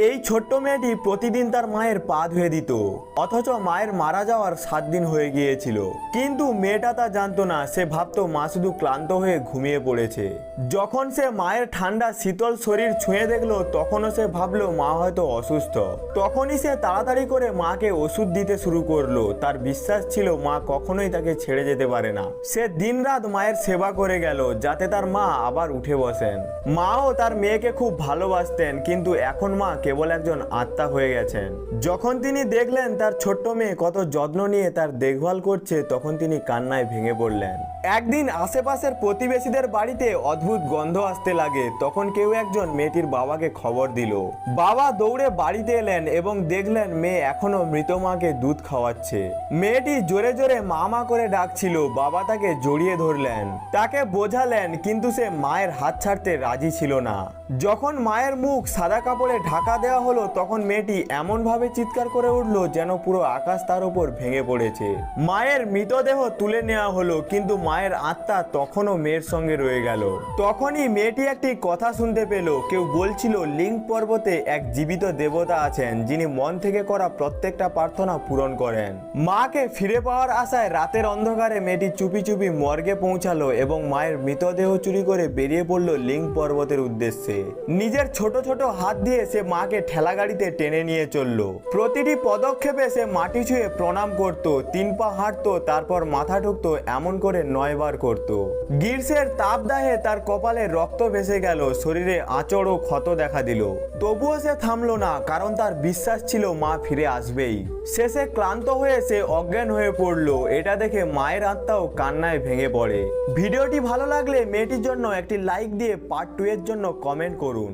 এই ছোট্ট মেয়েটি প্রতিদিন তার মায়ের পা ধুয়ে দিত, অথচ মায়ের মারা যাওয়ার 7 দিন হয়ে গিয়েছিল। কিন্তু মেয়েটা তা জানতো না। সে ভাবতো মা শুধু ক্লান্ত হয়ে ঘুমিয়ে পড়েছে। যখন সে মায়ের ঠান্ডা শীতল শরীর ছুঁয়ে দেখলো, তখনও সে ভাবলো মা হয়তো অসুস্থ। তখনই সে তাড়াতাড়ি করে মাকে ওষুধ দিতে শুরু করলো। তার বিশ্বাস ছিল মা কখনোই তাকে ছেড়ে যেতে পারে না। সে দিনরাত মায়ের সেবা করে গেল যাতে তার মা আবার উঠে বসেন। মাও তার মেয়েকে খুব ভালোবাসতেন, কিন্তু এখন মা কেবল একজন আত্মা হয়ে গেছেন। যখন তিনি দেখলেন তার ছোট্ট মেয়ে কত যত্ন নিয়ে তার দেখভাল করছে, তখন তিনি কান্নায় ভেঙে পড়লেন। একদিন আশেপাশের প্রতিবেশীদের বাড়িতে অদ্ভুত গন্ধ আসতে লাগে। তখন কেউ একজন মেয়েটির বাবাকে খবর দিল। বাবা দৌড়ে বাড়িতে এলেন এবং দেখলেন মেয়ে এখনো মৃত মাকে দুধ খাওয়াচ্ছে। মেয়েটি জোরে জোরে মা মা করে ডাকছিল। বাবা তাকে জড়িয়ে ধরলেন, তাকে বোঝালেন, কিন্তু সে মায়ের হাত ছাড়তে রাজি ছিল না। যখন মায়ের মুখ সাদা কাপড়ে ঢাকা দেওয়া হলো, তখন মেয়েটি এমন ভাবে চিৎকার করে উঠল যেন পুরো আকাশ তার উপর ভেঙে পড়েছে। মায়ের মৃতদেহ তুলে নেওয়া হলো, কিন্তু মায়ের আত্মা তখনও মেয়ের সঙ্গে রয়ে গেল। তখনই মেয়েটি একটি কথা শুনতে পেল। কেউ বলছিল লিঙ্গ পর্বতে এক জীবিত দেবতা আছেন, যিনি মন থেকে করা প্রত্যেকটা প্রার্থনা পূরণ করেন। মাকে ফিরে পাওয়ার আশায় রাতের অন্ধকারে মেয়েটি চুপি চুপি মর্গে পৌঁছালো এবং মায়ের মৃতদেহ চুরি করে বেরিয়ে পড়ল লিঙ্গ পর্বতের উদ্দেশ্যে। নিজের ছোট ছোট হাত দিয়ে সে মাকে ঠেলা গাড়িতে টেনে নিয়ে চলল। প্রতিটি পদক্ষেপে সে মাটি ছুঁয়ে প্রণাম করত, 3 পা হাঁটতো, তারপর মাথা ঠুকতো, এমন করে 9 বার করত। গ্রীষ্মের তাপদাহে তার কপালে রক্ত ভেসে গেল, শরীরে আঁচড় ও ক্ষত দেখা দিল। তবুও সে থামলো না, কারণ তার বিশ্বাস ছিল মা ফিরে আসবেই। শেষে ক্লান্ত হয়ে সে অজ্ঞান হয়ে পড়ল। এটা দেখে মায়ের আত্মাও কান্নায় ভেঙে পড়ে। ভিডিওটি ভালো লাগলে মেয়েটির জন্য একটি লাইক দিয়ে পার্ট 2 এর জন্য কমেন্ট করুন।